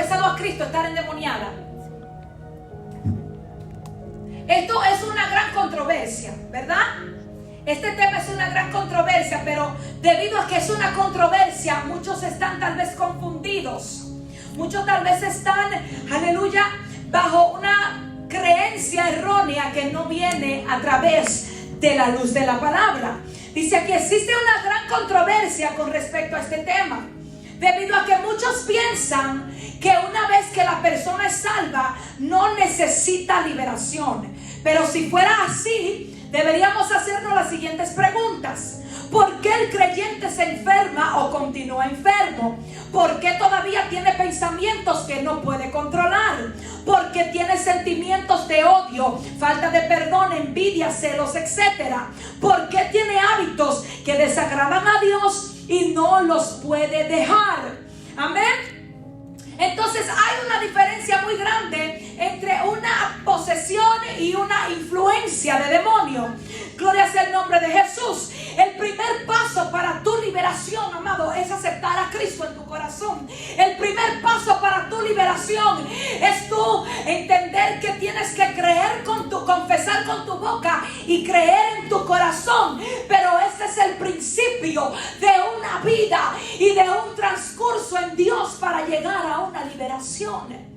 confesado a Cristo estar endemoniada? Esto es una gran controversia, ¿verdad? Este tema es una gran controversia, pero debido a que es una controversia, muchos están tal vez confundidos. Muchos tal vez están, aleluya, bajo una creencia errónea que no viene a través de la luz de la palabra. Dice que existe una gran controversia con respecto a este tema, debido a que muchos piensan que una vez que la persona es salva, no necesita liberación. Pero si fuera así, deberíamos hacernos las siguientes preguntas. ¿Por qué el creyente se enferma o continúa enfermo? ¿Por qué todavía tiene pensamientos que no puede controlar? ¿Por qué tiene sentimientos de odio, falta de perdón, envidia, celos, etcétera? ¿Por qué tiene hábitos que desagradan a Dios y no los puede dejar? Amén. Entonces hay una diferencia muy grande entre una posesión y una influencia de demonio. Gloria sea el nombre de Jesús. El primer paso para tu liberación, amado, es aceptar a Cristo en tu corazón. El primer paso para tu liberación es tú entender que tienes que creer confesar con tu boca y creer en tu corazón. Pero ese es el principio de una vida y de un transcurso en Dios para llegar a una liberación.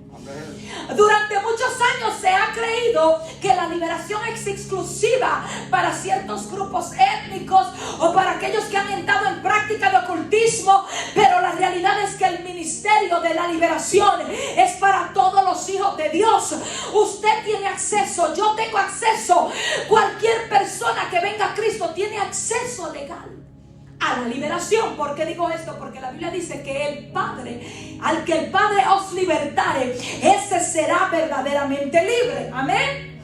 Durante muchos años se ha creído que la liberación es exclusiva para ciertos grupos étnicos o para aquellos que han entrado en práctica de ocultismo, pero la realidad es que el ministerio de la liberación es para todos los hijos de Dios. Usted tiene acceso, yo tengo acceso, cualquier persona que venga a Cristo tiene acceso legal a la liberación. ¿Por qué digo esto? Porque la Biblia dice que el Padre, al que el Padre os libertare, ese será verdaderamente libre. Amén.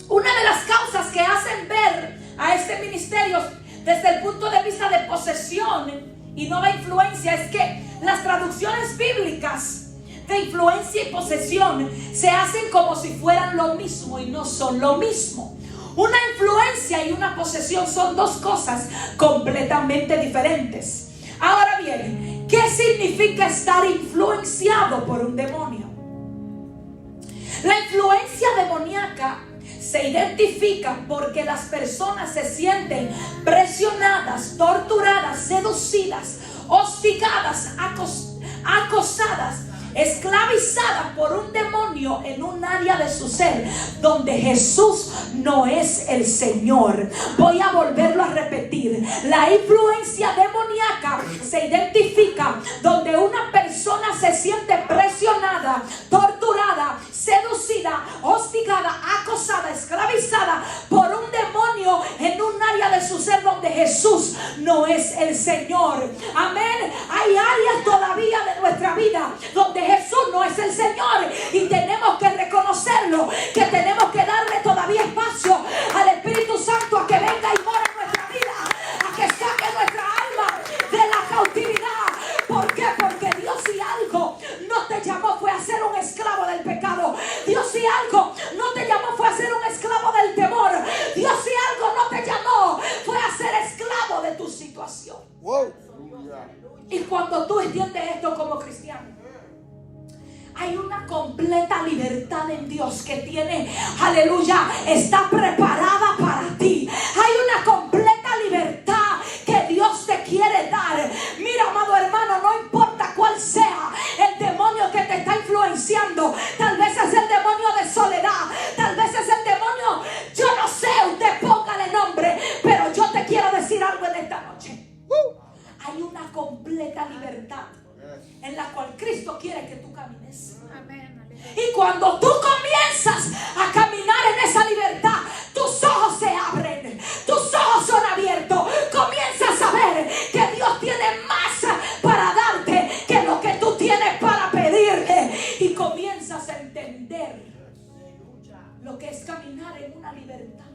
Una de las causas que hacen ver a este ministerio desde el punto de vista de posesión y no de influencia es que las traducciones bíblicas de influencia y posesión se hacen como si fueran lo mismo y no son lo mismo. Una influencia y una posesión son dos cosas completamente diferentes. Ahora bien, ¿qué significa estar influenciado por un demonio? La influencia demoníaca se identifica porque las personas se sienten presionadas, torturadas, seducidas, hostigadas, acosadas, esclavizadas por un demonio en un área de su ser donde Jesús no es el Señor. Voy a volverlo a repetir. La influencia demoníaca se identifica donde una persona se siente presionada, torturada, seducida, hostigada, acosada, esclavizada por un demonio en un área de su ser donde Jesús no es el Señor. Amén. Hay áreas todavía de nuestra vida donde Jesús no es el Señor y tenemos que reconocerlo, que tenemos que darle todavía espacio al Espíritu Santo a que venga y more en nuestra vida, a que saque nuestra alma de la cautividad. ¿Por qué? Porque Dios si algo no te llamó fue a ser un esclavo del pecado. Dios si algo no te llamó fue a ser un esclavo del temor. Dios si algo no te llamó fue a ser esclavo de tu situación. Wow. Y cuando tú entiendes esto como cristiano, hay una completa libertad en Dios que tiene, aleluya, está preparada para ti. Hay una completa libertad que Dios te quiere dar. Mira, amado hermano, no importa cuál sea el demonio que te está influenciando. Tal vez es el demonio de soledad, tal vez es el demonio, yo no sé, usted póngale nombre, pero yo te quiero decir algo en esta noche. Hay una completa libertad en la cual Cristo quiere que tú camines. Y cuando tú comienzas a caminar en esa libertad, tus ojos se abren, tus ojos son abiertos. Comienzas a ver que Dios tiene más para darte que lo que tú tienes para pedirle. Y comienzas a entender lo que es caminar en una libertad.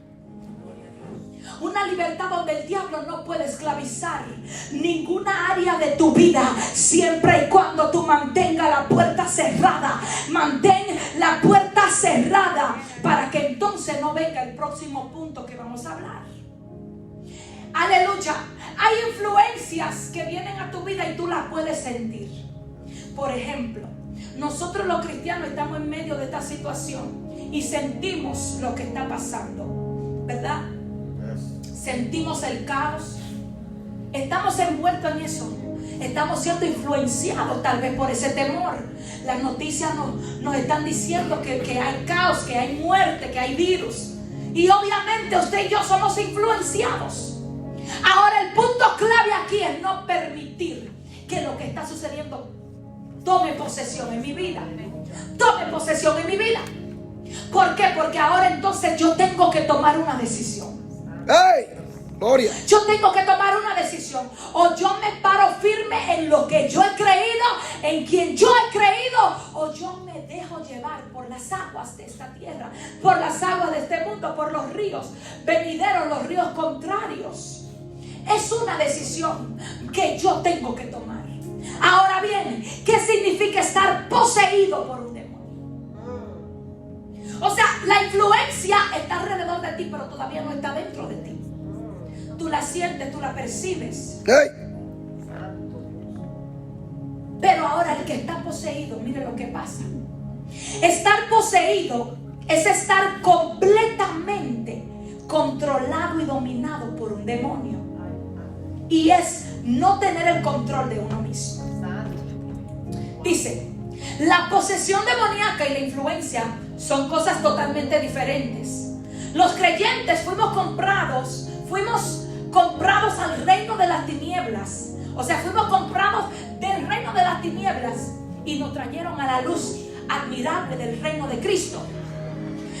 Una libertad donde el diablo no puede esclavizar ninguna área de tu vida, siempre y cuando tú mantengas la puerta cerrada. Mantén la puerta cerrada para que entonces no venga el próximo punto que vamos a hablar. Aleluya. Hay influencias que vienen a tu vida y tú las puedes sentir. Por ejemplo, nosotros los cristianos estamos en medio de esta situación y sentimos lo que está pasando, ¿verdad? Sentimos el caos. Estamos envueltos en eso. Estamos siendo influenciados tal vez por ese temor. Las noticias nos están diciendo que hay caos, que hay muerte, que hay virus. Y obviamente usted y yo somos influenciados. Ahora el punto clave aquí es no permitir que lo que está sucediendo tome posesión en mi vida. Tome posesión en mi vida. ¿Por qué? Porque ahora entonces yo tengo que tomar una decisión. ¡Hey! Gloria. Yo tengo que tomar una decisión. O yo me paro firme en lo que yo he creído, en quien yo he creído, o yo me dejo llevar por las aguas de esta tierra, por las aguas de este mundo, por los ríos venideros, los ríos contrarios. Es una decisión que yo tengo que tomar. Ahora bien, ¿qué significa estar poseído por un demonio? O sea, la influencia está alrededor de ti, pero todavía no está dentro de ti. Tú la sientes, tú la percibes. ¡Hey! Pero ahora el que está poseído, mire lo que pasa. Estar poseído es estar completamente controlado y dominado por un demonio. Y es no tener el control de uno mismo. Dice, la posesión demoníaca y la influencia son cosas totalmente diferentes. Los creyentes fuimos comprados al reino de las tinieblas. O sea, fuimos comprados del reino de las tinieblas y nos trajeron a la luz admirable del reino de Cristo.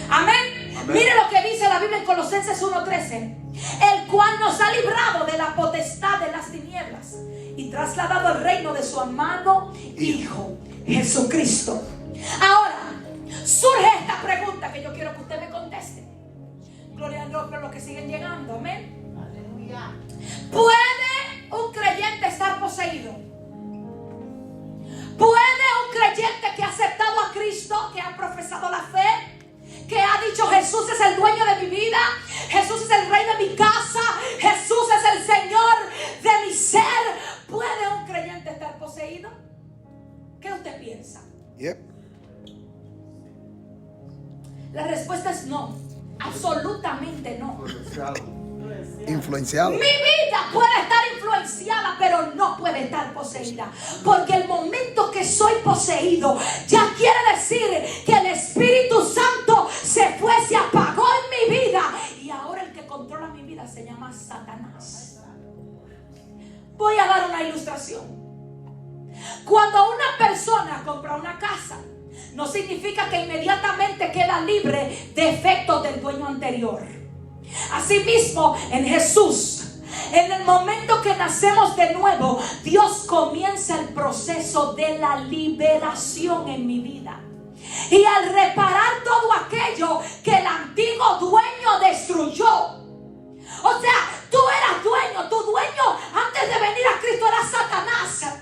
Amén. Mire lo que dice la Biblia en Colosenses 1:13, el cual nos ha librado de la potestad de las tinieblas y trasladado al reino de su amado Hijo Jesucristo. Ahora surge esta pregunta que yo quiero que usted me conteste. Gloria a Dios por los que siguen llegando. Amén. Aleluya. ¿Puede un creyente estar poseído? ¿Puede un creyente que ha aceptado a Cristo, que ha profesado la fe, que ha dicho Jesús es el dueño de mi vida, Jesús es el rey de mi casa, Jesús es el Señor de mi ser, ¿puede un creyente estar poseído? ¿Qué usted piensa? Yep. La respuesta es no, absolutamente no. Influenciado. Mi vida puede estar influenciada, pero no puede estar poseída. Porque el momento que soy poseído, ya quiere decir que el Espíritu Santo se fue, se apagó en mi vida. Y ahora el que controla mi vida se llama Satanás. Voy a dar una ilustración. Cuando una persona compra una casa, no significa que inmediatamente queda libre de efectos del dueño anterior. Asimismo, en Jesús, en el momento que nacemos de nuevo, Dios comienza el proceso de la liberación en mi vida. Y al reparar todo aquello que el antiguo dueño destruyó. O sea, tú eras dueño, tu dueño antes de venir a Cristo era Satanás.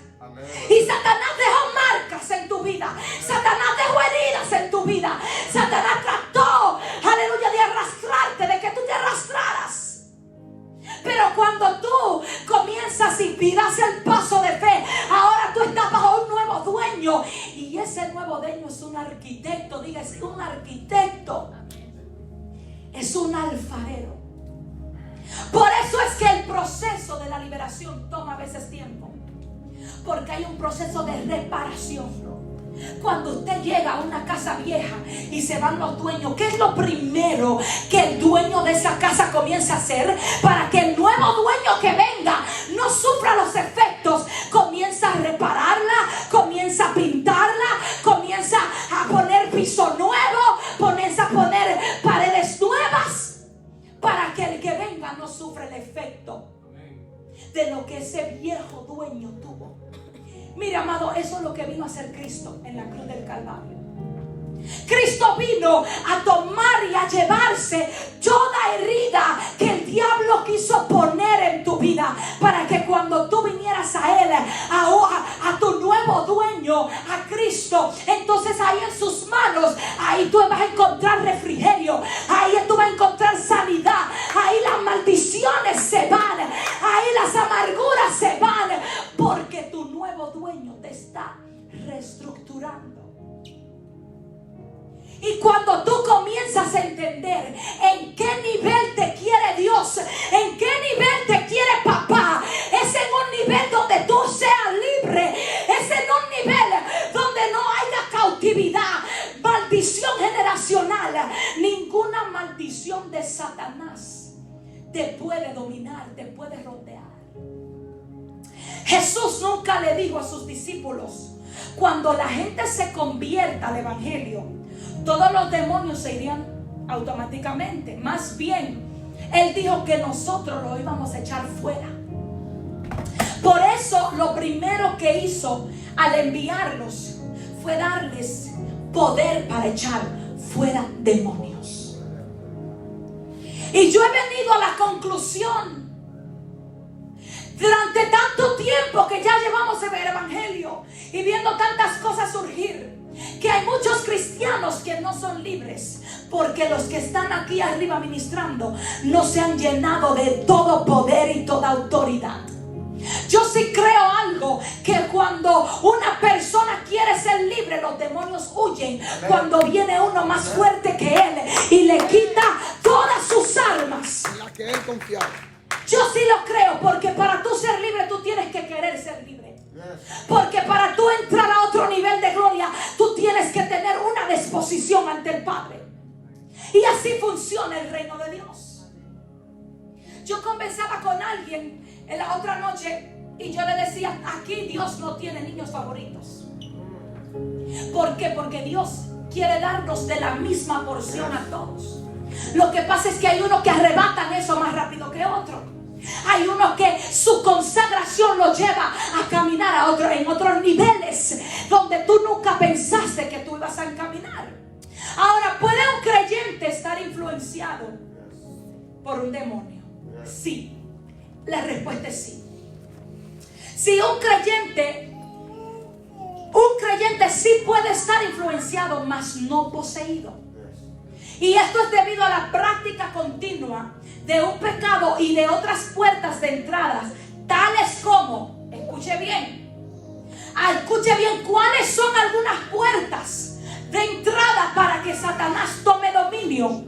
Y Satanás dejó marcas en tu vida. Satanás dejó heridas en tu vida. Satanás trató, aleluya, de arrastrarte, de que tú te arrastraras. Pero cuando tú comienzas y das el paso de fe, ahora tú estás bajo un nuevo dueño. Y ese nuevo dueño es un arquitecto. Diga, es un arquitecto. Es un alfarero. Por eso es que el proceso de la liberación toma a veces tiempo. Porque hay un proceso de reparación. Cuando usted llega a una casa vieja y se van los dueños, ¿qué es lo primero que el dueño de esa casa comienza a hacer para que el nuevo dueño que venga no sufra los efectos? Comienza a repararla, comienza a pintarla, comienza a poner piso nuevo, comienza a poner paredes nuevas para que el que venga no sufra el efecto de lo que ese viejo dueño tuvo. Mire, amado, eso es lo que vino a hacer Cristo en la cruz del Calvario. Cristo vino a tomar y a llevarse toda herida que el diablo quiso poner en tu vida, para que cuando tú vinieras a Él, a tu nuevo dueño, a Cristo, entonces ahí en sus manos, ahí tú vas a encontrar refrigerio, ahí tú vas a encontrar sanidad, ahí las maldiciones se van, ahí las amarguras se van, porque tu nuevo dueño te está reestructurando. Y cuando tú comienzas a entender en qué nivel te quiere Dios, en qué nivel te quiere papá, es en un nivel donde tú seas libre, es en un nivel donde no haya cautividad, maldición generacional, ninguna maldición de Satanás te puede dominar, te puede rodear. Jesús nunca le dijo a sus discípulos: cuando la gente se convierta al evangelio, todos los demonios se irían automáticamente. Más bien, Él dijo que nosotros lo íbamos a echar fuera. Por eso, lo primero que hizo al enviarlos fue darles poder para echar fuera demonios. Y yo he venido a la conclusión, durante tanto tiempo que ya llevamos en el evangelio y viendo tantas cosas surgir, que hay muchos cristianos que no son libres, porque los que están aquí arriba ministrando no se han llenado de todo poder y toda autoridad. Yo sí creo algo, que cuando una persona quiere ser libre, los demonios huyen. Cuando viene uno más fuerte que él y le quita todas sus armas. En la que él confiaba. Yo sí lo creo, porque para tú ser libre tú tienes que querer ser libre. Porque para tú entrar a otro nivel de gloria, tú tienes que tener una disposición ante el Padre. Y así funciona el reino de Dios. Yo conversaba con alguien en la otra noche y yo le decía: aquí Dios no tiene niños favoritos. ¿Por qué? Porque Dios quiere darnos de la misma porción a todos. Lo que pasa es que hay unos que arrebatan eso más rápido que otros. Hay uno que su consagración lo lleva a caminar en otros niveles donde tú nunca pensaste que tú ibas a caminar. Ahora, ¿puede un creyente estar influenciado por un demonio? Sí. La respuesta es sí. Si un creyente sí puede estar influenciado, mas no poseído. Y esto es debido a la práctica continua de un pecado y de otras puertas de entradas, tales como, escuche bien, cuáles son algunas puertas de entrada para que Satanás tome dominio.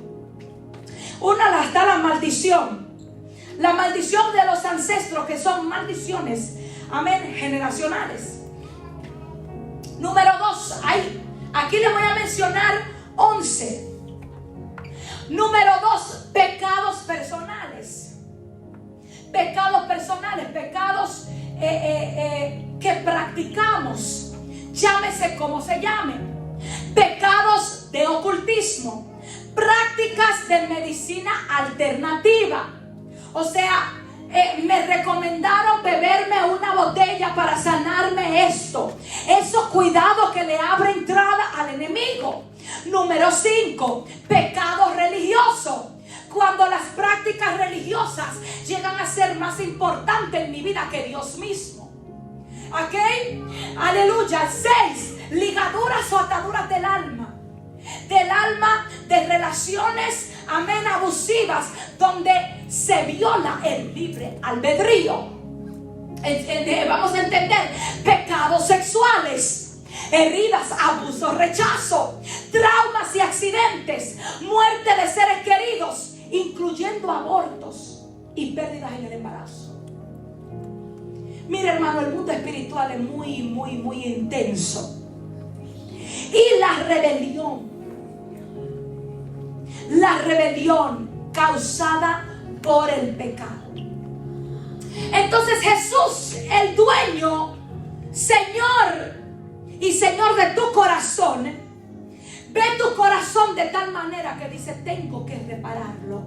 Una está la maldición de los ancestros, que son maldiciones, amén, generacionales. Número 2, aquí le voy a mencionar 11. Número 2, pecados personales. Pecados que practicamos, llámese como se llame. Pecados de ocultismo, prácticas de medicina alternativa. O sea, me recomendaron beberme una botella para sanarme esto. Eso, cuidado, que le abre entrada al enemigo. Número 5, pecado religioso. Cuando las prácticas religiosas llegan a ser más importantes en mi vida que Dios mismo. ¿Ok? Aleluya. 6, ligaduras o ataduras del alma. De relaciones, amén, abusivas, donde se viola el libre albedrío. Vamos a entender: pecados sexuales, heridas, abuso, rechazo, traumas y accidentes, muerte de seres queridos, incluyendo abortos y pérdidas en el embarazo. Mira, hermano, el mundo espiritual es muy, muy, muy intenso. Y la rebelión causada por el pecado. Entonces Jesús, el dueño, Señor y Señor de tu corazón, ve tu corazón de tal manera que dice: tengo que repararlo,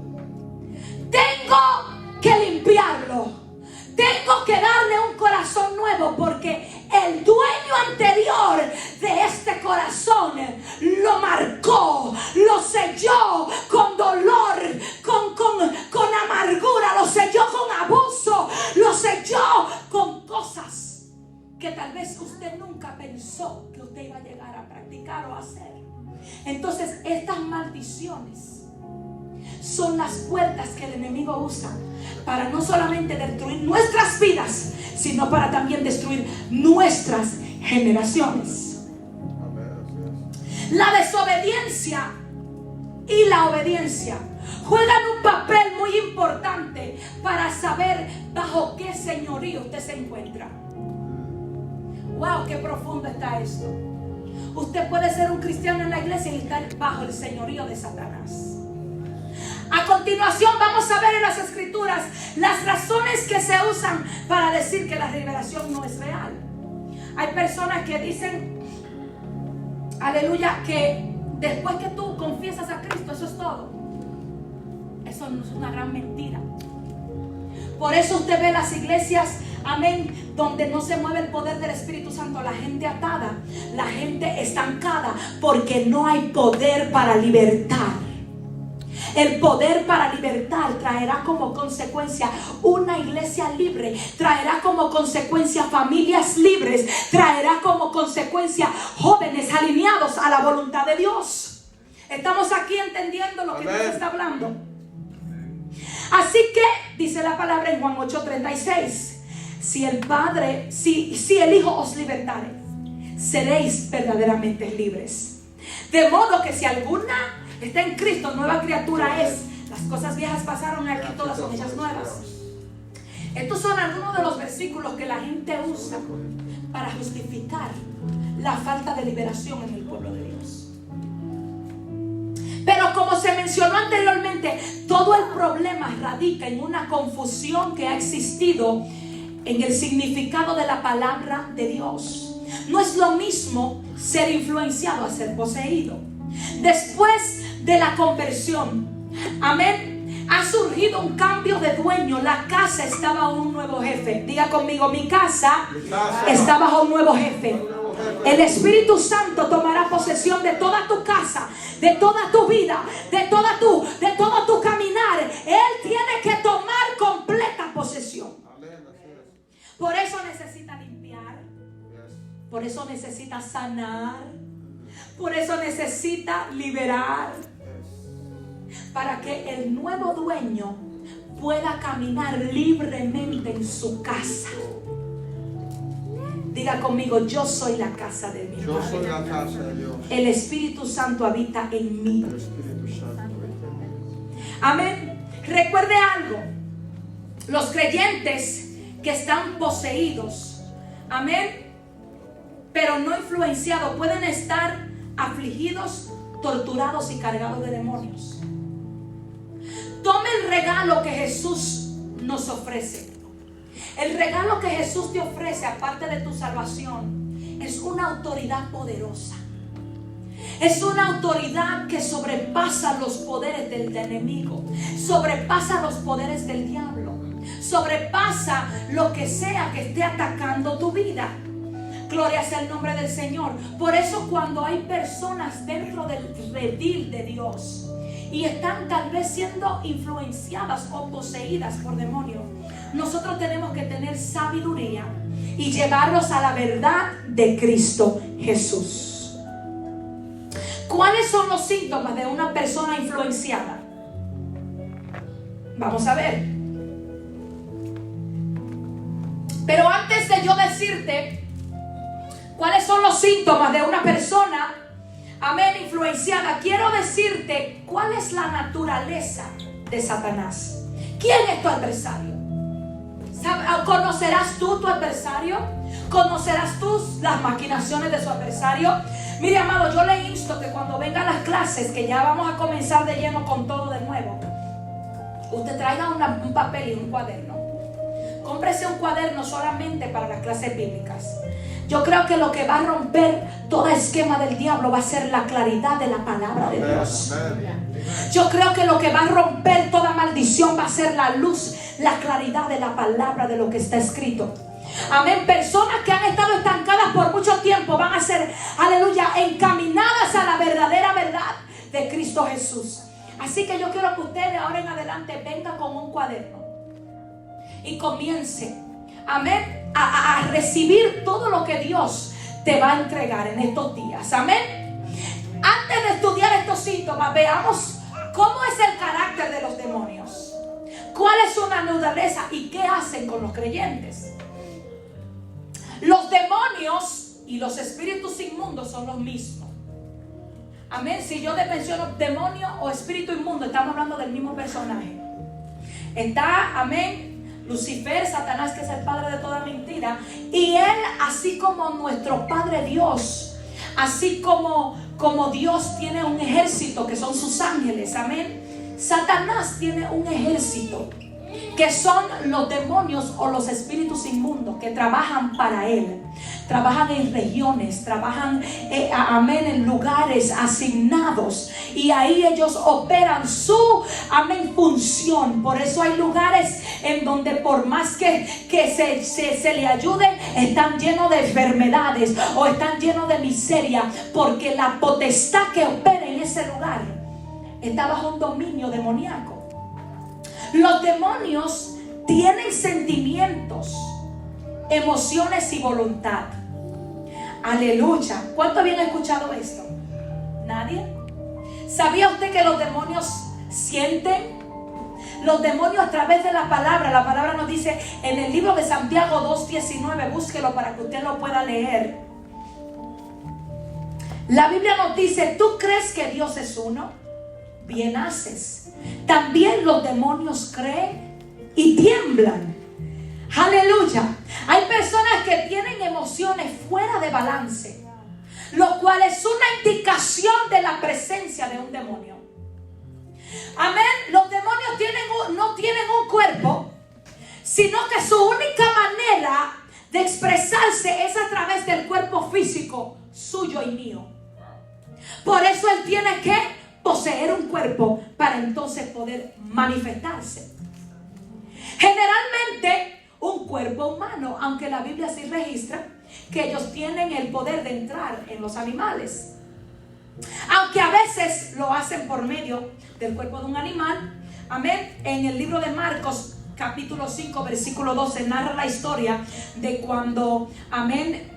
tengo que limpiarlo, tengo que darle un corazón nuevo, porque el dueño anterior de este corazón lo marcó, lo selló con dolor, con amargura, lo selló con abuso, lo selló con cosas que tal vez usted nunca pensó que usted iba a llegar a practicar o a hacer. Entonces, estas maldiciones son las puertas que el enemigo usa para no solamente destruir nuestras vidas, sino para también destruir nuestras generaciones. La desobediencia y la obediencia juegan un papel muy importante para saber bajo qué señorío usted se encuentra. Wow, qué profundo está esto. Usted puede ser un cristiano en la iglesia y estar bajo el señorío de Satanás. A continuación vamos a ver en las escrituras las razones que se usan para decir que la revelación no es real. Hay personas que dicen, aleluya, que después que tú confiesas a Cristo, eso es todo. Eso no es una gran mentira. Por eso usted ve las iglesias, amén, donde no se mueve el poder del Espíritu Santo, la gente atada, la gente estancada, porque no hay poder para libertar. El poder para libertar traerá como consecuencia una iglesia libre, traerá como consecuencia familias libres, traerá como consecuencia jóvenes alineados a la voluntad de Dios. Estamos aquí entendiendo lo que Dios está hablando. Así que dice la palabra en Juan 8:36: si el Hijo os libertare, seréis verdaderamente libres. De modo que si alguna está en Cristo, nueva criatura es. Las cosas viejas pasaron y aquí todas son hechas nuevas. Estos son algunos de los versículos que la gente usa para justificar la falta de liberación en el pueblo de Dios. Pero como se mencionó anteriormente, todo el problema radica en una confusión que ha existido en el significado de la palabra de Dios. No es lo mismo ser influenciado a ser poseído. Después de la conversión, amén, ha surgido un cambio de dueño. La casa está bajo un nuevo jefe. Diga conmigo, mi casa está bajo un nuevo jefe. El Espíritu Santo tomará posesión de toda tu casa, de toda tu vida, de todo tu caminar. Él tiene que tomar completa posesión. Por eso necesita limpiar, por eso necesita sanar, por eso necesita liberar, para que el nuevo dueño pueda caminar libremente en su casa. Diga conmigo, yo soy la casa de mi Padre. Yo soy la casa de Dios. El Espíritu Santo habita en mí. Amén. Recuerde algo. Los creyentes que están poseídos, amén, pero no influenciados, pueden estar afligidos, torturados y cargados de demonios. Tome el regalo que Jesús nos ofrece. El regalo que Jesús te ofrece, aparte de tu salvación, es una autoridad poderosa. Es una autoridad que sobrepasa los poderes del enemigo, sobrepasa los poderes del diablo, sobrepasa lo que sea que esté atacando tu vida. Gloria sea el nombre del Señor. Por eso cuando hay personas dentro del redil de Dios y están tal vez siendo influenciadas o poseídas por demonios, nosotros tenemos que tener sabiduría y llevarlos a la verdad de Cristo Jesús. ¿Cuáles son los síntomas de una persona influenciada? Vamos a ver. Pero antes de yo decirte cuáles son los síntomas de una persona, amén, influenciada, quiero decirte cuál es la naturaleza de Satanás. ¿Quién es tu adversario? ¿Conocerás tú tu adversario? ¿Conocerás tú las maquinaciones de su adversario? Mire, amado, yo le insto que cuando vengan las clases, que ya vamos a comenzar de lleno con todo de nuevo, usted traiga un papel y un cuaderno. Cómprese un cuaderno solamente para las clases bíblicas. Yo creo que lo que va a romper todo esquema del diablo va a ser la claridad de la palabra de Dios. Yo creo que lo que va a romper toda maldición va a ser la luz, la claridad de la palabra, de lo que está escrito. Amén. Personas que han estado estancadas por mucho tiempo van a ser, aleluya, encaminadas a la verdadera verdad de Cristo Jesús. Así que yo quiero que usted de ahora en adelante venga con un cuaderno y comience, amén, a recibir todo lo que Dios te va a entregar en estos días. Amén. Antes de estudiar estos síntomas, veamos cómo es el carácter de los demonios, cuál es su naturaleza y qué hacen con los creyentes. Los demonios y los espíritus inmundos son los mismos. Amén. Si yo te menciono demonio o espíritu inmundo, estamos hablando del mismo personaje. Está, amén, Lucifer, Satanás, que es el padre de toda mentira. Y él, así como nuestro Padre Dios, así como Dios tiene un ejército que son sus ángeles, amén, Satanás tiene un ejército que son los demonios o los espíritus inmundos que trabajan para él. Trabajan en regiones, trabajan, amén, en lugares asignados, y ahí ellos operan su, amén, función. Por eso hay lugares en donde por más que se le ayude, están llenos de enfermedades o están llenos de miseria, porque la potestad que opera en ese lugar está bajo un dominio demoníaco. Los demonios tienen sentimientos, emociones y voluntad. Aleluya. ¿Cuántos habían escuchado esto? ¿Nadie? ¿Sabía usted que los demonios sienten? Los demonios, a través de la palabra nos dice en el libro de Santiago 2:19, búsquelo para que usted lo pueda leer. La Biblia nos dice: ¿tú crees que Dios es uno? Bien haces. También los demonios creen y tiemblan. Aleluya. Hay personas que tienen emociones fuera de balance, lo cual es una indicación de la presencia de un demonio. Amén. Los demonios no tienen un cuerpo, sino que su única manera de expresarse es a través del cuerpo físico suyo y mío. Por eso él tiene que poseer un cuerpo para entonces poder manifestarse. Generalmente un cuerpo humano, aunque la Biblia sí registra que ellos tienen el poder de entrar en los animales, aunque a veces lo hacen por medio del cuerpo de un animal. Amén. En el libro de Marcos capítulo 5 versículo 12 narra la historia de cuando, amén,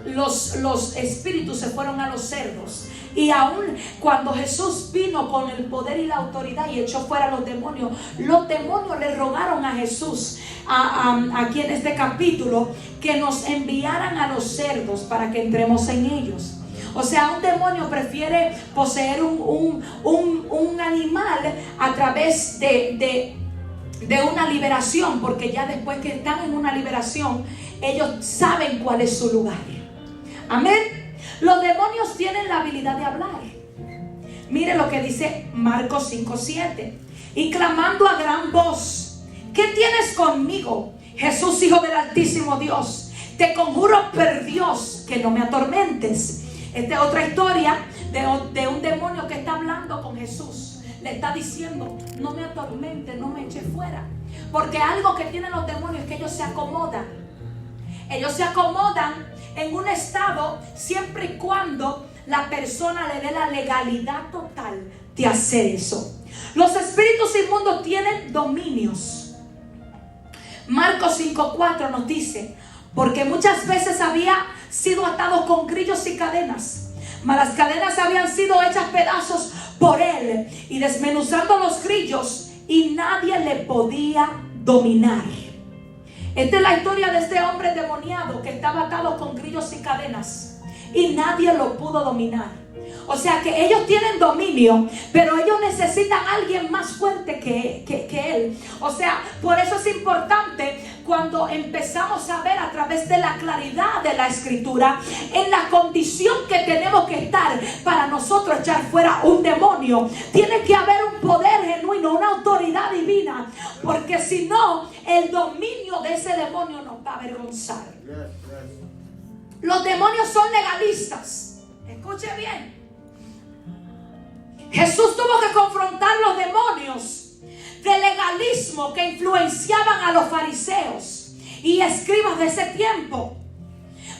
los espíritus se fueron a los cerdos. Y aún cuando Jesús vino con el poder y la autoridad y echó fuera a los demonios le rogaron a Jesús, aquí en este capítulo, que nos enviaran a los cerdos para que entremos en ellos. O sea, un demonio prefiere poseer un animal a través de una liberación, porque ya después que están en una liberación, ellos saben cuál es su lugar. Amén. Los demonios tienen la habilidad de hablar. Mire lo que dice Marcos 5:7. Y clamando a gran voz: ¿qué tienes conmigo, Jesús, Hijo del Altísimo Dios? Te conjuro por Dios que no me atormentes. Esta es otra historia de un demonio que está hablando con Jesús. Le está diciendo: no me atormentes, no me eches fuera. Porque algo que tienen los demonios es que ellos se acomodan. Ellos se acomodan en un estado siempre y cuando la persona le dé la legalidad total de hacer eso. Los espíritus inmundos tienen dominios. Marcos 5:4 nos dice: porque muchas veces había sido atado con grillos y cadenas, mas las cadenas habían sido hechas pedazos por él, y desmenuzando los grillos, y nadie le podía dominar. Esta es la historia de este hombre endemoniado que estaba atado con grillos y cadenas y nadie lo pudo dominar. O sea que ellos tienen dominio, pero ellos necesitan a alguien más fuerte que él. O sea, por eso es importante cuando empezamos a ver a través de la claridad de la escritura en la condición que tenemos que estar para nosotros echar fuera un demonio. Tiene que haber un poder genuino, una autoridad divina, porque si no, el dominio de ese demonio nos va a avergonzar. Los demonios son legalistas. Escuche bien. Jesús tuvo que confrontar los demonios de legalismo que influenciaban a los fariseos y escribas de ese tiempo.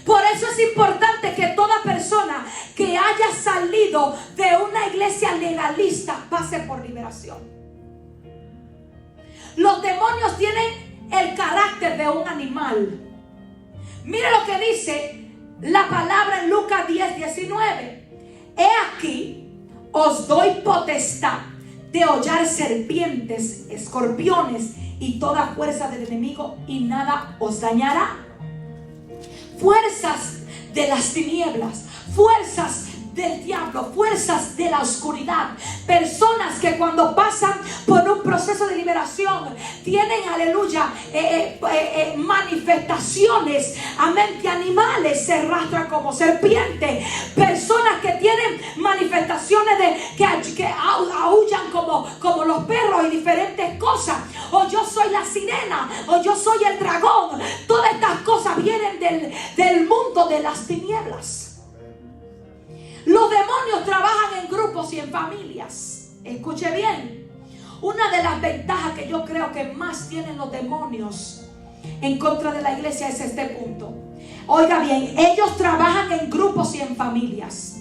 Por eso es importante que toda persona que haya salido de una iglesia legalista pase por liberación. Los demonios tienen el carácter de un animal. Mire lo que dice la palabra en Lucas 10:19. He aquí, os doy potestad de hollar serpientes, escorpiones y toda fuerza del enemigo, y nada os dañará. Fuerzas de las tinieblas, fuerzas del diablo, fuerzas de la oscuridad, personas que cuando pasan por un proceso de liberación tienen, aleluya, manifestaciones, amén, que animales se arrastran como serpientes, personas que tienen manifestaciones que aullan como los perros y diferentes cosas, o yo soy la sirena, o yo soy el dragón. Todas estas cosas vienen del mundo de las tinieblas. Los demonios trabajan en grupos y en familias. Escuche bien. Una de las ventajas que yo creo que más tienen los demonios en contra de la iglesia es este punto. Oiga bien, ellos trabajan en grupos y en familias.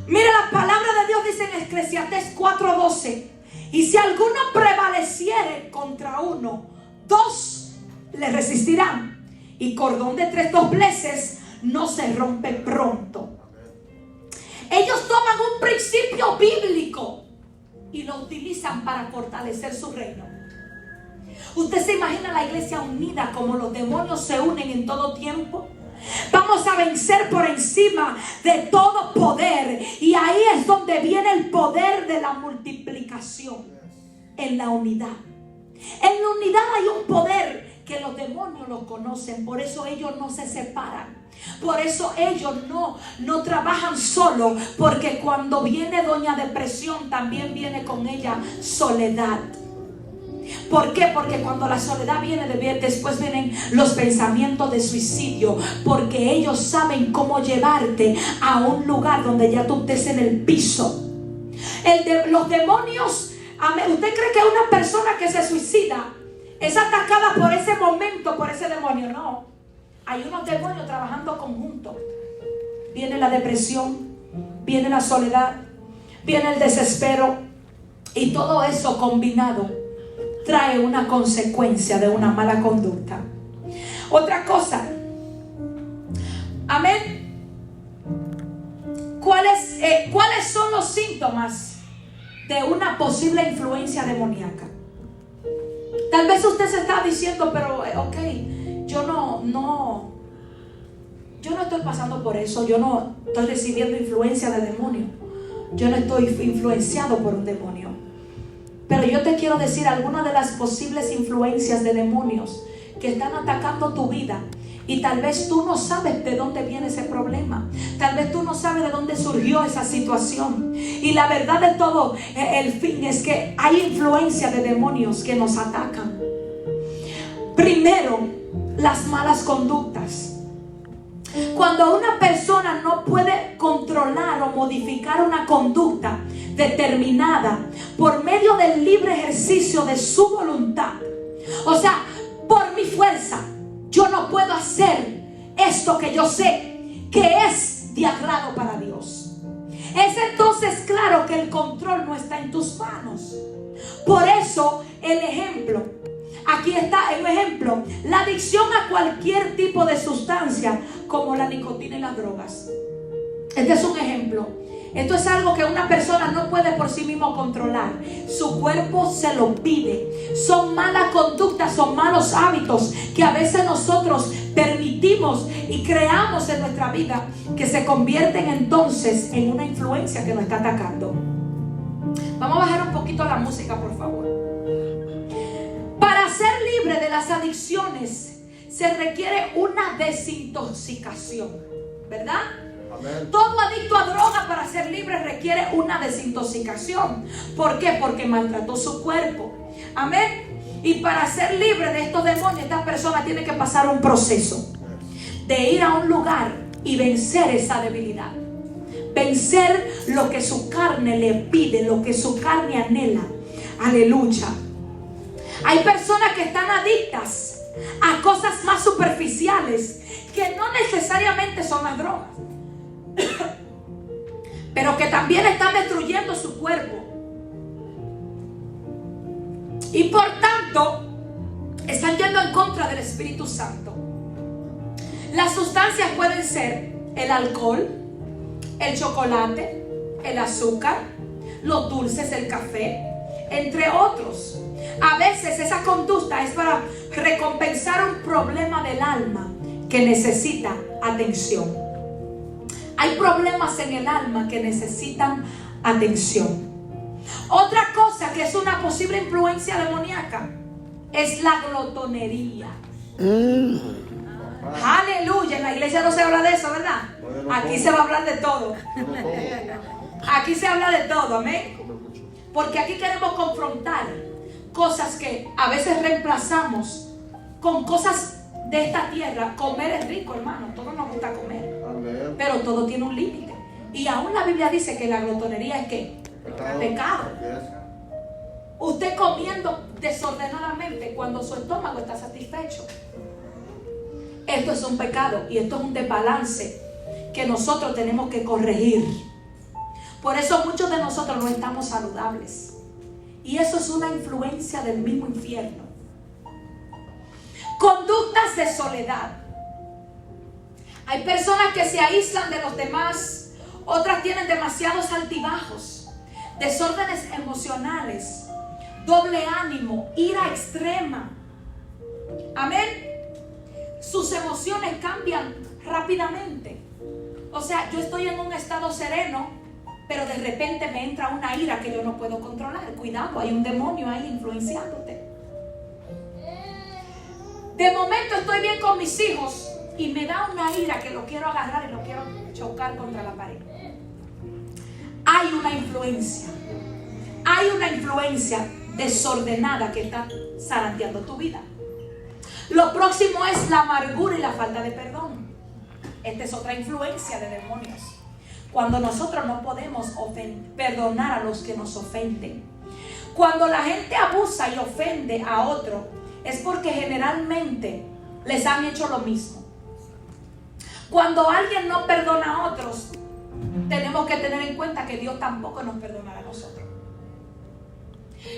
Mira, la palabra de Dios dice en Eclesiastés 4:12: y si alguno prevaleciere contra uno, dos le resistirán, y cordón de 3 dobleces no se rompe pronto. Ellos toman un principio bíblico y lo utilizan para fortalecer su reino. ¿Usted se imagina la iglesia unida como los demonios se unen en todo tiempo? Vamos a vencer por encima de todo poder, y ahí es donde viene el poder de la multiplicación, en la unidad. En la unidad hay un poder que los demonios lo conocen, por eso ellos no se separan. Por eso ellos no trabajan solo, porque cuando viene doña depresión también viene con ella soledad. ¿Por qué? Porque cuando la soledad viene, después vienen los pensamientos de suicidio, porque ellos saben cómo llevarte a un lugar donde ya tú estés en el piso. Los demonios, ¿usted cree que una persona que se suicida es atacada por ese momento, por ese demonio? No. Hay unos demonios trabajando conjuntos. Viene la depresión, viene la soledad, viene el desespero, y todo eso combinado trae una consecuencia de una mala conducta. Otra cosa, amén. ¿Cuáles son los síntomas de una posible influencia demoníaca? Tal vez usted se está diciendo, pero yo no estoy pasando por eso, yo no estoy recibiendo influencia de demonio, yo no estoy influenciado por un demonio. Pero yo te quiero decir algunas de las posibles influencias de demonios que están atacando tu vida, y tal vez tú no sabes de dónde viene ese problema, tal vez tú no sabes de dónde surgió esa situación, y la verdad de todo, el fin es que hay influencia de demonios que nos atacan. Primero, las malas conductas. Cuando una persona no puede controlar o modificar una conducta determinada por medio del libre ejercicio de su voluntad, o sea, por mi fuerza, yo no puedo hacer esto que yo sé que es de agrado para Dios. Es entonces claro que el control no está en tus manos. Por eso el ejemplo, aquí está el ejemplo: la adicción a cualquier tipo de sustancia, como la nicotina y las drogas. Este es un ejemplo. Esto es algo que una persona no puede por sí mismo controlar. Su cuerpo se lo pide. Son malas conductas, son malos hábitos que a veces nosotros permitimos y creamos en nuestra vida, que se convierten entonces en una influencia que nos está atacando. Vamos a bajar un poquito la música, por favor. Para ser libre de las adicciones se requiere una desintoxicación, ¿verdad? Amén. Todo adicto a droga, para ser libre, requiere una desintoxicación. ¿Por qué? Porque maltrató su cuerpo. Amén. Y para ser libre de estos demonios, esta persona tiene que pasar un proceso de ir a un lugar y vencer esa debilidad, vencer lo que su carne le pide, lo que su carne anhela. Aleluya. Hay personas que están adictas a cosas más superficiales, que no necesariamente son las drogas, pero que también están destruyendo su cuerpo, y por tanto están yendo en contra del Espíritu Santo. Las sustancias pueden ser el alcohol, el chocolate, el azúcar, los dulces, el café, entre otros. A veces esa conducta es para recompensar un problema del alma que necesita atención. Hay problemas en el alma que necesitan atención. Otra cosa que es una posible influencia demoníaca es la glotonería. Aleluya. En la iglesia no se habla de eso, ¿verdad? Aquí se va a hablar de todo. Aquí se habla de todo, amén. Porque aquí queremos confrontar cosas que a veces reemplazamos con cosas de esta tierra. Comer es rico, hermano. Todos nos gusta comer. Amén. Pero todo tiene un límite. Y aún la Biblia dice que la glotonería es ¿qué? Pecado. Usted comiendo desordenadamente cuando su estómago está satisfecho. Esto es un pecado y esto es un desbalance que nosotros tenemos que corregir. Por eso muchos de nosotros no estamos saludables. Y eso es una influencia del mismo infierno. Conductas de soledad. Hay personas que se aíslan de los demás. Otras tienen demasiados altibajos, desórdenes emocionales, doble ánimo, ira extrema. Amén. Sus emociones cambian rápidamente. O sea, yo estoy en un estado sereno, pero de repente me entra una ira que yo no puedo controlar. Cuidado, hay un demonio ahí influenciándote. De momento estoy bien con mis hijos y me da una ira que lo quiero agarrar y lo quiero chocar contra la pared. Hay una influencia. Hay una influencia desordenada que está zarandeando tu vida. Lo próximo es la amargura y la falta de perdón. Esta es otra influencia de demonios. Cuando nosotros no podemos perdonar a los que nos ofenden. Cuando la gente abusa y ofende a otro, es porque generalmente les han hecho lo mismo. Cuando alguien no perdona a otros, tenemos que tener en cuenta que Dios tampoco nos perdonará a nosotros.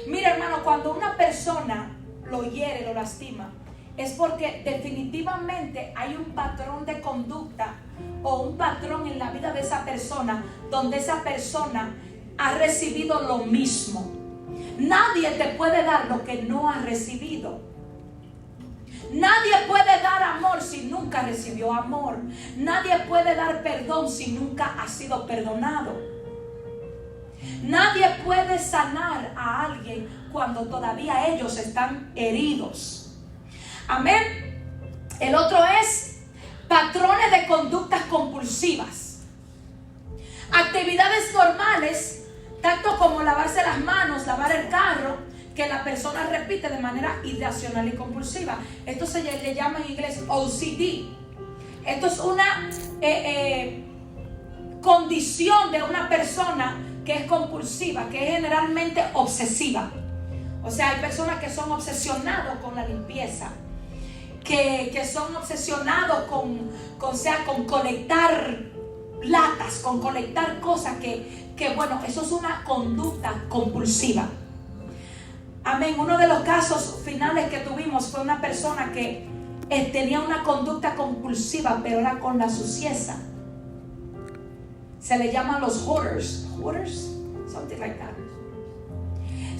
Mira, hermano, cuando una persona lo hiere, lo lastima, es porque definitivamente hay un patrón de conducta o un patrón en la vida de esa persona donde esa persona ha recibido lo mismo. Nadie te puede dar lo que no ha recibido. Nadie puede dar amor si nunca recibió amor. Nadie puede dar perdón si nunca ha sido perdonado. Nadie puede sanar a alguien cuando todavía ellos están heridos. Amén. El otro es patrones de conductas compulsivas. Actividades normales, tanto como lavarse las manos, lavar el carro, que la persona repite de manera irracional y compulsiva. Esto se le llama en inglés OCD. Esto es una condición de una persona que es compulsiva, que es generalmente obsesiva. O sea, hay personas que son obsesionados con la limpieza, que son obsesionados con colectar latas, con colectar cosas que bueno, eso es una conducta compulsiva. Amén. Uno de los casos finales que tuvimos fue una persona que tenía una conducta compulsiva, pero era con la suciedad. Se le llaman los hoarders. Hoarders, something like that.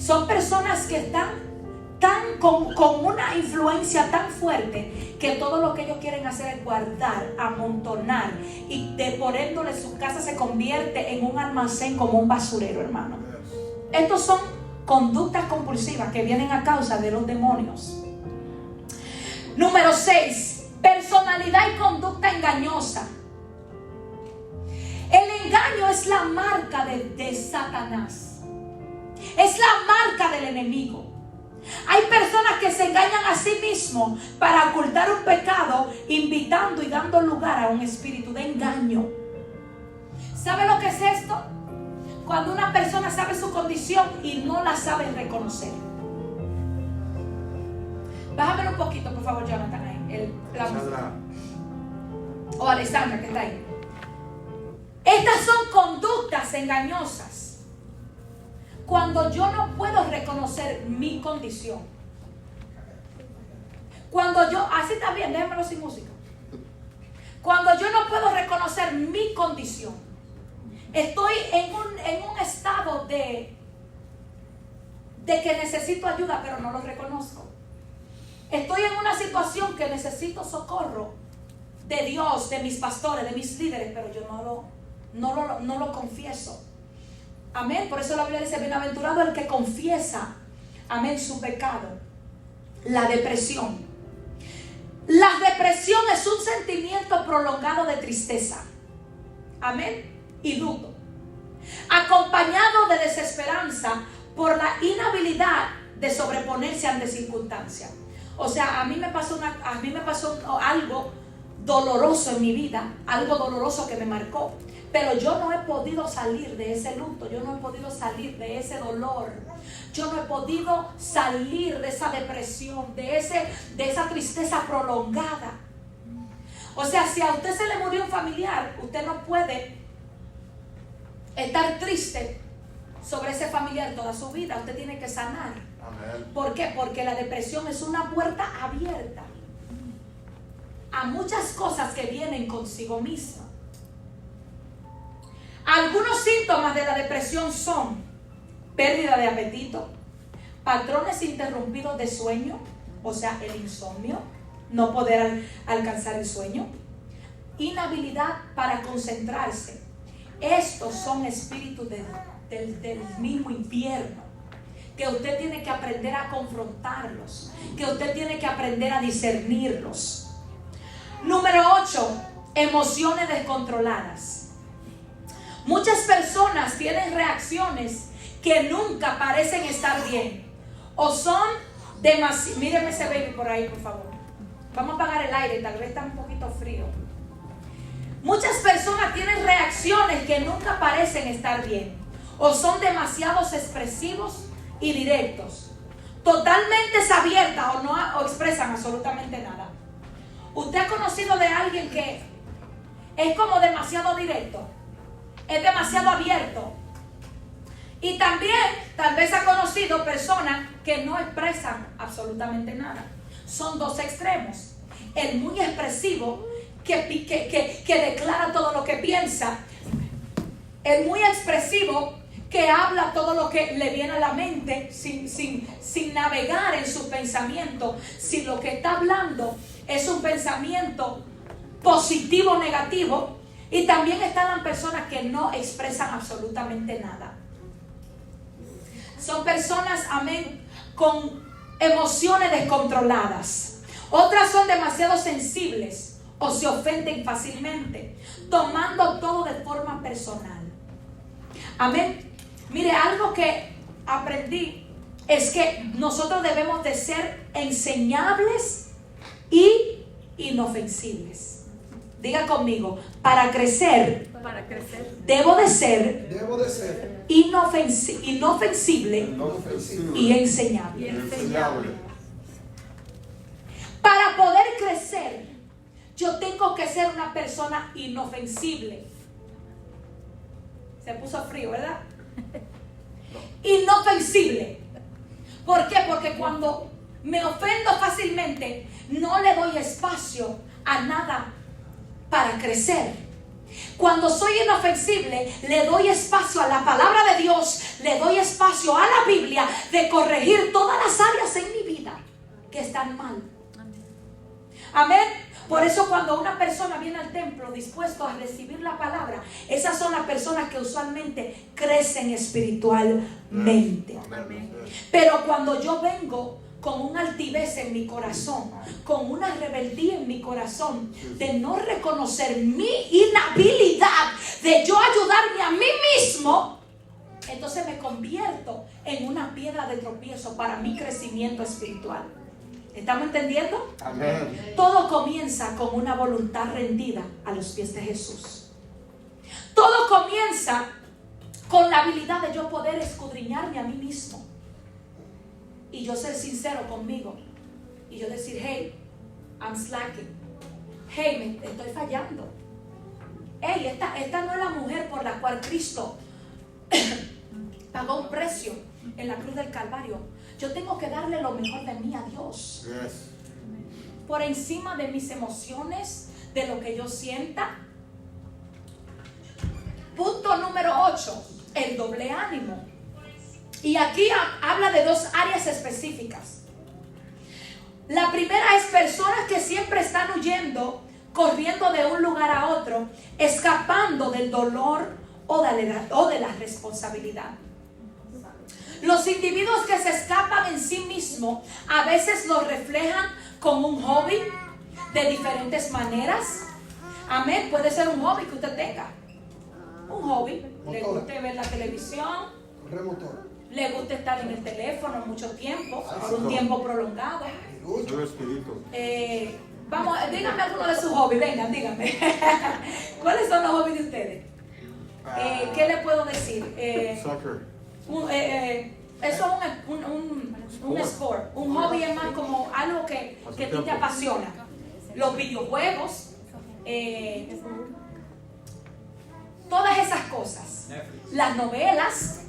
Son personas que están con una influencia tan fuerte que todo lo que ellos quieren hacer es guardar, amontonar, y por ende su casa se convierte en un almacén, como un basurero, hermano. Estos son conductas compulsivas que vienen a causa de los demonios. Número 6, personalidad y conducta engañosa. El engaño es la marca de Satanás. Es la marca del enemigo. Hay personas que se engañan a sí mismos para ocultar un pecado, invitando y dando lugar a un espíritu de engaño. ¿Sabe lo que es esto? Cuando una persona sabe su condición y no la sabe reconocer. Bájame un poquito, por favor, Jonathan, ahí. O Alessandra, que está ahí. Estas son conductas engañosas. Cuando yo no puedo reconocer mi condición. Cuando yo, así está bien, déjenmelo sin música. Cuando yo no puedo reconocer mi condición. Estoy en un estado de que necesito ayuda, pero no lo reconozco. Estoy en una situación que necesito socorro, de Dios, de mis pastores, de mis líderes, pero yo no lo confieso. Amén. Por eso la Biblia dice: bienaventurado el que confiesa, amén, su pecado. La depresión. La depresión es un sentimiento prolongado de tristeza, amén, y luto, acompañado de desesperanza por la inhabilidad de sobreponerse ante circunstancias. O sea, a mí me pasó algo doloroso en mi vida, algo doloroso que me marcó, pero yo no he podido salir de ese luto, yo no he podido salir de ese dolor, yo no he podido salir de esa depresión, de esa tristeza prolongada. O sea, si a usted se le murió un familiar, usted no puede estar triste sobre ese familiar toda su vida. Usted tiene que sanar. Amén. ¿Por qué? Porque la depresión es una puerta abierta a muchas cosas que vienen consigo misma. Algunos síntomas de la depresión son pérdida de apetito, patrones interrumpidos de sueño, o sea, el insomnio, no poder alcanzar el sueño, inhabilidad para concentrarse. Estos son espíritus del mismo infierno, que usted tiene que aprender a confrontarlos, que usted tiene que aprender a discernirlos. Número 8, emociones descontroladas. Muchas personas tienen reacciones que nunca parecen estar bien, o son demasiado. Mírenme ese baby por ahí, por favor. Vamos a apagar el aire, tal vez está un poquito frío. Muchas personas tienen reacciones que nunca parecen estar bien, o son demasiado expresivos y directos, totalmente abiertas o expresan absolutamente nada. ¿Usted ha conocido de alguien que es como demasiado directo? Es demasiado abierto. Y también tal vez ha conocido personas que no expresan absolutamente nada. Son dos extremos. El muy expresivo que declara todo lo que piensa. El muy expresivo que habla todo lo que le viene a la mente sin navegar en su pensamiento. Si lo que está hablando es un pensamiento positivo o negativo. Y también están las personas que no expresan absolutamente nada. Son personas, amén, con emociones descontroladas. Otras son demasiado sensibles o se ofenden fácilmente, tomando todo de forma personal. Amén. Mire, algo que aprendí es que nosotros debemos de ser enseñables y inofensibles. Diga conmigo: para crecer, debo de ser inofensible y enseñable. Para poder crecer, yo tengo que ser una persona inofensible. Se puso frío, ¿verdad? Inofensible. ¿Por qué? Porque cuando me ofendo fácilmente, no le doy espacio a nada para crecer. Cuando soy inofensible, le doy espacio a la palabra de Dios, le doy espacio a la Biblia de corregir todas las áreas en mi vida que están mal. Amén. Por eso cuando una persona viene al templo dispuesto a recibir la palabra, esas son las personas que usualmente crecen espiritualmente. Amén. Pero cuando yo vengo con una altivez en mi corazón, con una rebeldía en mi corazón, de no reconocer mi inhabilidad, de yo ayudarme a mí mismo, entonces me convierto en una piedra de tropiezo para mi crecimiento espiritual. ¿Estamos entendiendo? Amén. Todo comienza con una voluntad rendida a los pies de Jesús. Todo comienza con la habilidad de yo poder escudriñarme a mí mismo y yo ser sincero conmigo y yo decir: hey, I'm slacking. Hey, me estoy fallando. Hey, esta no es la mujer por la cual Cristo pagó un precio en la cruz del Calvario. Yo tengo que darle lo mejor de mí a Dios. Yes. Por encima de mis emociones, de lo que yo sienta. Punto número 8, el doble ánimo. Y aquí habla de dos áreas específicas. La primera es personas que siempre están huyendo corriendo de un lugar a otro, escapando del dolor o de la responsabilidad. Los individuos que se escapan en sí mismos a veces lo reflejan como un hobby de diferentes maneras. Amén. Puede ser un hobby que usted tenga. Un hobby. Le guste ver la televisión. Le gusta estar en el teléfono mucho tiempo, por un tiempo prolongado. Vamos, díganme alguno de sus hobbies. Vengan, díganme. ¿Cuáles son los hobbies de ustedes? ¿Qué le puedo decir? Soccer. Eso es un sport. Un hobby es más como algo que a ti te apasiona. Los videojuegos, todas esas cosas. Las novelas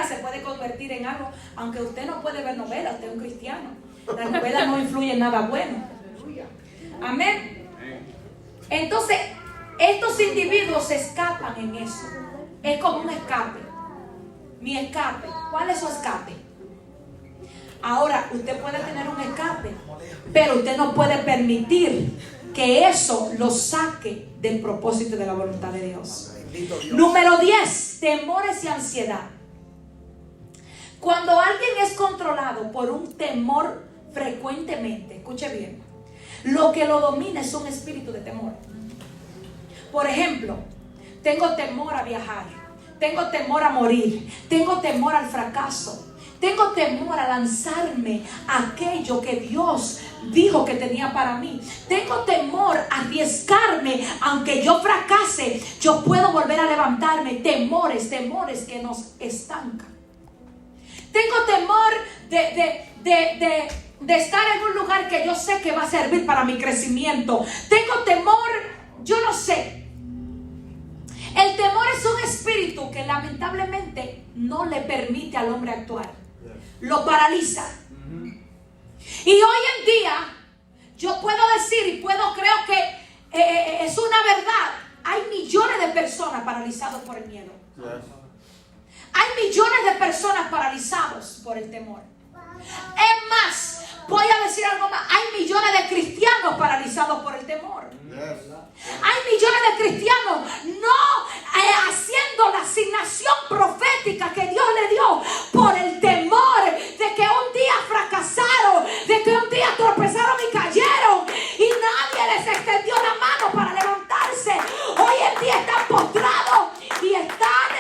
se puede convertir en algo, aunque usted no puede ver novelas, usted es un cristiano. Las novelas no influyen en nada bueno. Amén. Entonces, estos individuos se escapan en eso. Es como un escape. Mi escape. ¿Cuál es su escape? Ahora, usted puede tener un escape, pero usted no puede permitir que eso lo saque del propósito de la voluntad de Dios. Número 10, temores y ansiedad. Cuando alguien es controlado por un temor frecuentemente, escuche bien, lo que lo domina es un espíritu de temor. Por ejemplo, tengo temor a viajar, tengo temor a morir, tengo temor al fracaso, tengo temor a lanzarme a aquello que Dios dijo que tenía para mí. Tengo temor a arriesgarme, aunque yo fracase, yo puedo volver a levantarme. Temores que nos estancan. Tengo temor de estar en un lugar que yo sé que va a servir para mi crecimiento. Tengo temor, yo no sé. El temor es un espíritu que lamentablemente no le permite al hombre actuar. Lo paraliza. Y hoy en día yo puedo decir y creo que es una verdad. Hay millones de personas paralizadas por el miedo. Hay millones de personas paralizados por el temor. Es más, voy a decir algo más. Hay millones de cristianos paralizados por el temor. Hay millones de cristianos no haciendo la asignación profética que Dios le dio por el temor de que un día fracasaron, de que un día tropezaron y cayeron y nadie les extendió la mano para levantarse. Hoy en día están postrados y están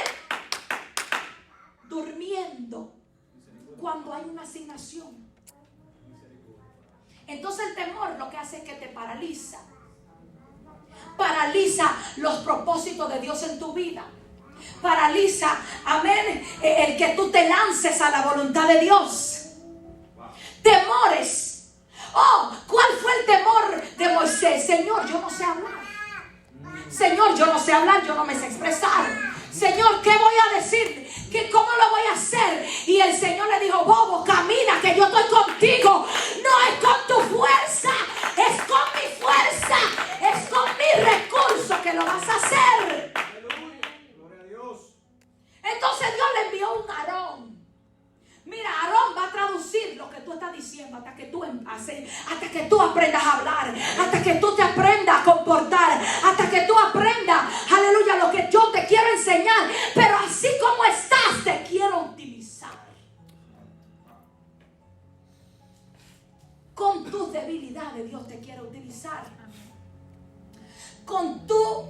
durmiendo cuando hay una asignación. Entonces el temor lo que hace es que te paraliza. Paraliza los propósitos de Dios en tu vida. Paraliza, amén, el que tú te lances a la voluntad de Dios. Temores. ¿Cuál fue el temor de Moisés? Señor, yo no sé hablar. Señor, yo no sé hablar, yo no me sé expresar. Señor, ¿qué voy a decir? ¿Cómo lo voy a hacer? Y el Señor le dijo, bobo, camina, que yo estoy contigo. No es con tu fuerza, es con mi fuerza, es con mi recurso que lo vas a hacer. Gloria a Dios. Entonces Dios le envió un Aarón. Mira, Aarón va a traducir lo que tú estás diciendo hasta que tú aprendas a hablar, hasta que tú te aprendas a comportar, hasta que tú aprendas, aleluya, lo que yo te quiero enseñar. Pero así como estás, te quiero utilizar. Con tus debilidades Dios te quiere utilizar. Con tu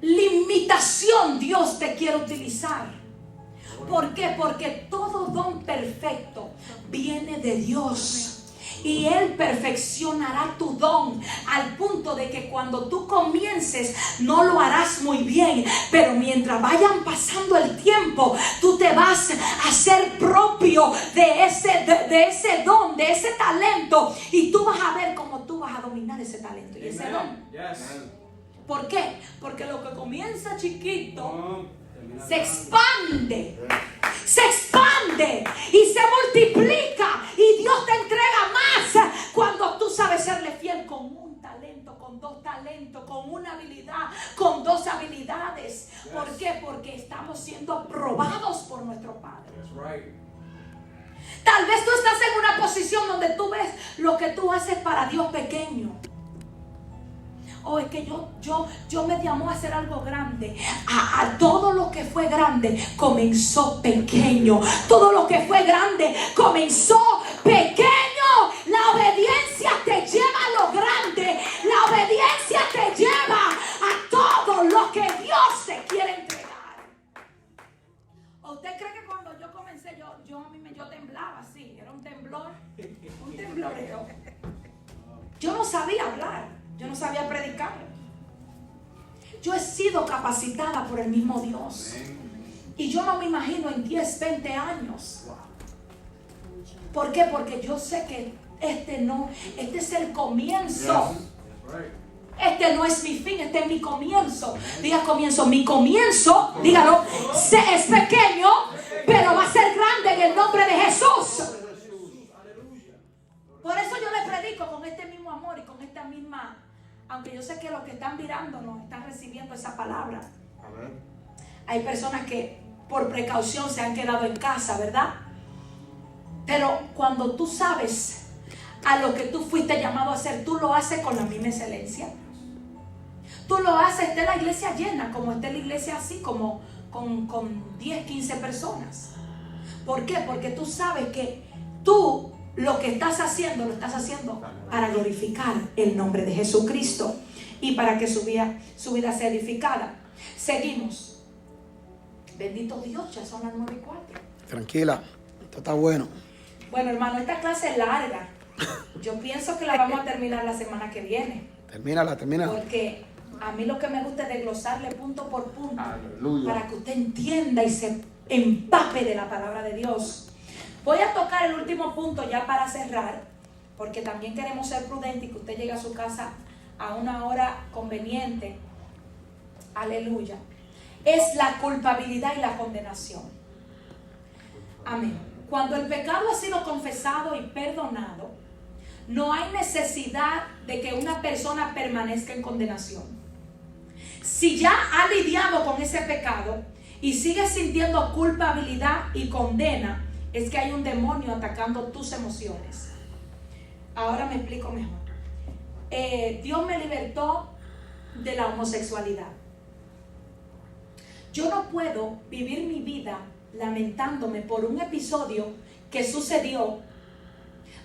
limitación Dios te quiere utilizar. ¿Por qué? Porque todo don perfecto viene de Dios. Y Él perfeccionará tu don al punto de que cuando tú comiences no lo harás muy bien, pero mientras vayan pasando el tiempo, tú te vas a hacer propio de ese don, de ese talento, y tú vas a ver cómo tú vas a dominar ese talento y ese don. ¿Por qué? Porque lo que comienza chiquito se expande y se multiplica, y Dios te entrega más cuando tú sabes serle fiel con un talento, con dos talentos, con una habilidad, con dos habilidades. ¿Por qué? Porque estamos siendo aprobados por nuestro Padre. Tal vez tú estás en una posición donde tú ves lo que tú haces para Dios pequeño. Oh, es que yo me llamó a hacer algo grande. A todo lo que fue grande comenzó pequeño. Todo lo que fue grande comenzó pequeño. La obediencia te lleva a lo grande. La obediencia te lleva a todo lo que Dios te quiere entregar. ¿Usted cree que cuando yo comencé, yo temblaba así? Era un temblor, un tembloreo. Yo no sabía hablar, yo no sabía predicar. Yo he sido capacitada por el mismo Dios. Y yo no me imagino en 10, 20 años. ¿Por qué? Porque yo sé que este es el comienzo. Este no es mi fin, este es mi comienzo. Diga comienzo, mi comienzo, dígalo, es pequeño, pero va a ser grande en el nombre de Jesús. Por eso yo le predico con este mismo amor y con esta misma, aunque yo sé que los que están mirándonos están recibiendo esa palabra. Amén. Hay personas que por precaución se han quedado en casa, ¿verdad? Pero cuando tú sabes a lo que tú fuiste llamado a hacer, tú lo haces con la misma excelencia. Tú lo haces, esté la iglesia llena, como esté la iglesia así, como con 10, 15 personas. ¿Por qué? Porque tú sabes que tú lo que estás haciendo, lo estás haciendo para glorificar el nombre de Jesucristo y para que su vida sea edificada. Seguimos. Bendito Dios, ya son las 9:04. Tranquila, esto está bueno. Bueno, hermano, esta clase es larga. Yo pienso que la vamos a terminar la semana que viene. Termínala. Porque a mí lo que me gusta es desglosarle punto por punto. Aleluya. Para que usted entienda y se empape de la palabra de Dios. Voy a tocar el último punto ya para cerrar, porque también queremos ser prudentes y que usted llegue a su casa a una hora conveniente. Aleluya. Es la culpabilidad y la condenación. Amén. Cuando el pecado ha sido confesado y perdonado, no hay necesidad de que una persona permanezca en condenación. Si ya ha lidiado con ese pecado y sigue sintiendo culpabilidad y condena, es que hay un demonio atacando tus emociones. Ahora me explico mejor. Dios me libertó de la homosexualidad. Yo no puedo vivir mi vida lamentándome por un episodio que sucedió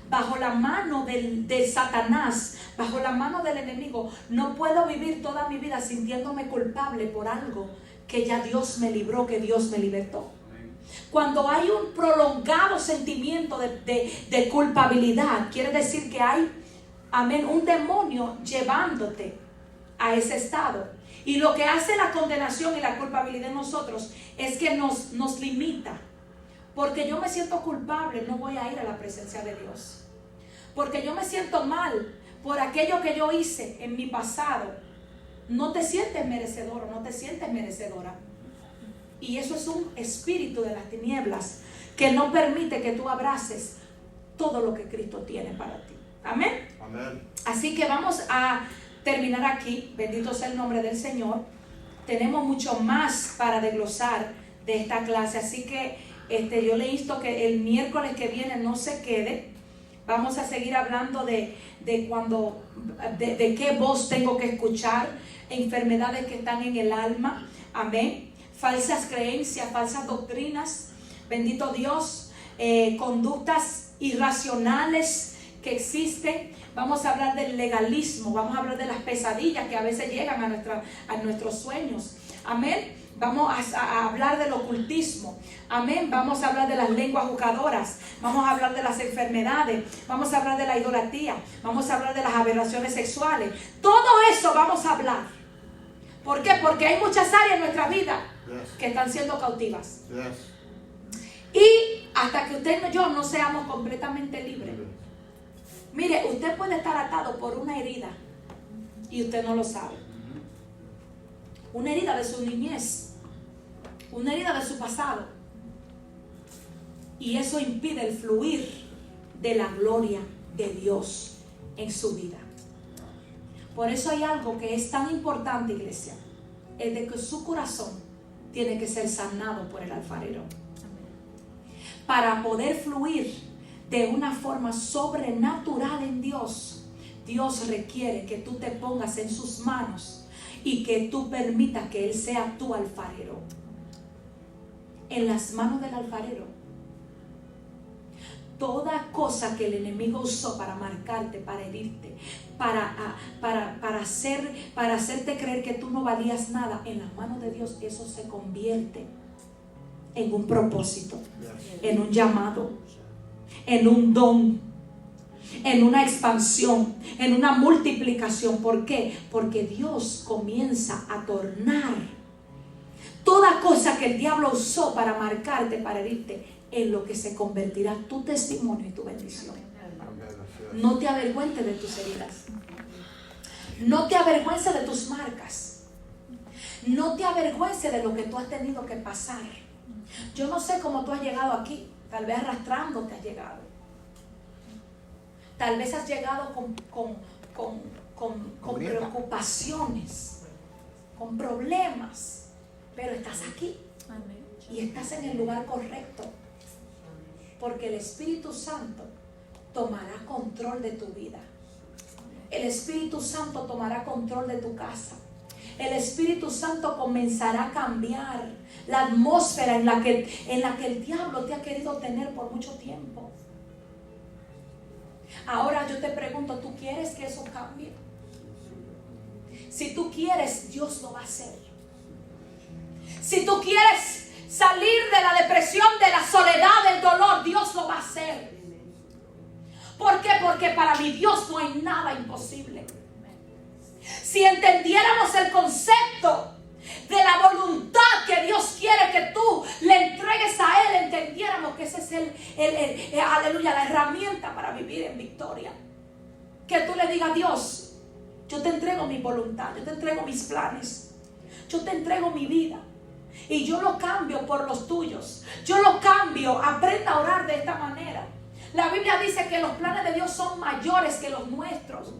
bajo la mano de Satanás, bajo la mano del enemigo. No puedo vivir toda mi vida sintiéndome culpable por algo que ya Dios me libró, que Dios me libertó. Cuando hay un prolongado sentimiento de culpabilidad, quiere decir que hay, amén, un demonio llevándote a ese estado. Y lo que hace la condenación y la culpabilidad en nosotros es que nos limita. Porque yo me siento culpable, no voy a ir a la presencia de Dios. Porque yo me siento mal por aquello que yo hice en mi pasado. No te sientes merecedor o no te sientes merecedora. Y eso es un espíritu de las tinieblas que no permite que tú abraces todo lo que Cristo tiene para ti. Amén. Amén. Así que vamos a terminar aquí. Bendito sea el nombre del Señor. Tenemos mucho más para desglosar de esta clase. Así que yo le insto que el miércoles que viene no se quede. Vamos a seguir hablando de qué voz tengo que escuchar, enfermedades que están en el alma. Amén. Falsas creencias, falsas doctrinas. Bendito Dios. Conductas irracionales que existen. Vamos a hablar del legalismo. Vamos a hablar de las pesadillas que a veces llegan a nuestros sueños. Amén. Vamos a hablar del ocultismo. Amén. Vamos a hablar de las lenguas jugadoras. Vamos a hablar de las enfermedades. Vamos a hablar de la idolatría. Vamos a hablar de las aberraciones sexuales. Todo eso vamos a hablar. ¿Por qué? Porque hay muchas áreas en nuestra vida que están siendo cautivas. Y hasta que usted y yo no seamos completamente libres. Mire, usted puede estar atado por una herida y usted no lo sabe. Una herida de su niñez, una herida de su pasado. Y eso impide el fluir de la gloria de Dios en su vida. Por eso hay algo que es tan importante, iglesia, es de que su corazón tiene que ser sanado por el alfarero. Para poder fluir de una forma sobrenatural en Dios, Dios requiere que tú te pongas en sus manos y que tú permitas que Él sea tu alfarero. En las manos del alfarero. Toda cosa que el enemigo usó para marcarte, para herirte, para hacerte creer que tú no valías nada, en las manos de Dios eso se convierte en un propósito, en un llamado, en un don, en una expansión, en una multiplicación. ¿Por qué? Porque Dios comienza a tornar toda cosa que el diablo usó para marcarte, para herirte, en lo que se convertirá tu testimonio y tu bendición. No te avergüences de tus heridas. No te avergüences de tus marcas. No te avergüences de lo que tú has tenido que pasar. Yo no sé cómo tú has llegado aquí. Tal vez arrastrándote has llegado. Tal vez has llegado con preocupaciones, con problemas. Pero estás aquí. Y estás en el lugar correcto. Porque el Espíritu Santo tomará control de tu vida. El Espíritu Santo tomará control de tu casa. El Espíritu Santo comenzará a cambiar la atmósfera en la que el diablo te ha querido tener por mucho tiempo. Ahora yo te pregunto, ¿tú quieres que eso cambie? Si tú quieres, Dios lo va a hacer. Si tú quieres salir de la depresión, de la soledad, del dolor, Dios lo va a hacer. ¿Por qué? Porque para mi Dios no hay nada imposible. Si entendiéramos el concepto de la voluntad que Dios quiere que tú le entregues a Él, entendiéramos que ese es aleluya, la herramienta para vivir en victoria. Que tú le digas a Dios, yo te entrego mi voluntad, yo te entrego mis planes, yo te entrego mi vida. Y yo lo cambio por los tuyos. Yo lo cambio. Aprenda a orar de esta manera. La Biblia dice que los planes de Dios son mayores que los nuestros.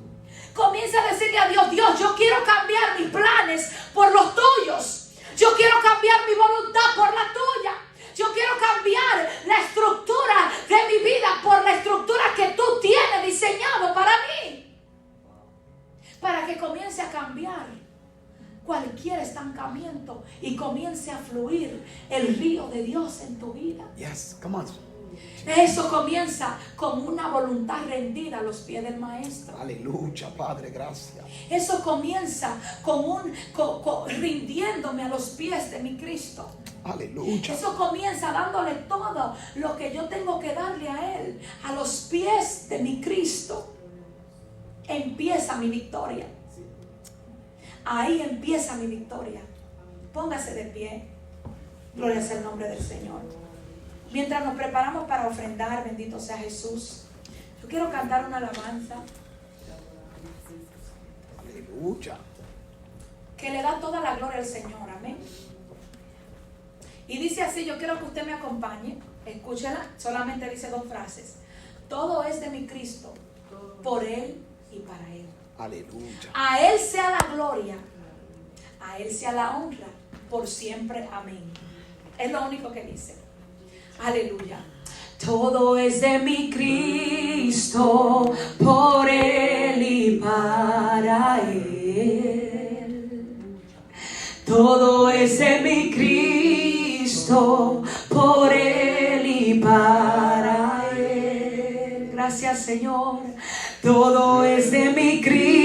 Comienza a decirle a Dios, Dios, yo quiero cambiar mis planes por los tuyos. Yo quiero cambiar mi voluntad por la tuya. Yo quiero cambiar la estructura de mi vida por la estructura que tú tienes diseñado para mí. Para que comience a cambiar cualquier estancamiento y comience a fluir el río de Dios en tu vida. Yes, come on. Eso comienza con una voluntad rendida a los pies del Maestro. Aleluya, Padre, gracias. Eso comienza con rindiéndome a los pies de mi Cristo. Aleluya. Eso comienza dándole todo lo que yo tengo que darle a Él, a los pies de mi Cristo. Empieza mi victoria. Ahí empieza mi victoria. Póngase de pie. Gloria sea el nombre del Señor. Mientras nos preparamos para ofrendar, bendito sea Jesús, yo quiero cantar una alabanza Aleluya. que le da toda la gloria al Señor. Amén. Y dice así, yo quiero que usted me acompañe. Escúchela, solamente dice 2 frases. Todo es de mi Cristo, por Él y para Él. Aleluya. A Él sea la gloria, a Él sea la honra, por siempre. Amén. Es lo único que dice. Aleluya. Todo es de mi Cristo, por Él y para Él. Todo es de mi Cristo, por Él y para Él. Gracias, Señor. Todo es de mi Cristo.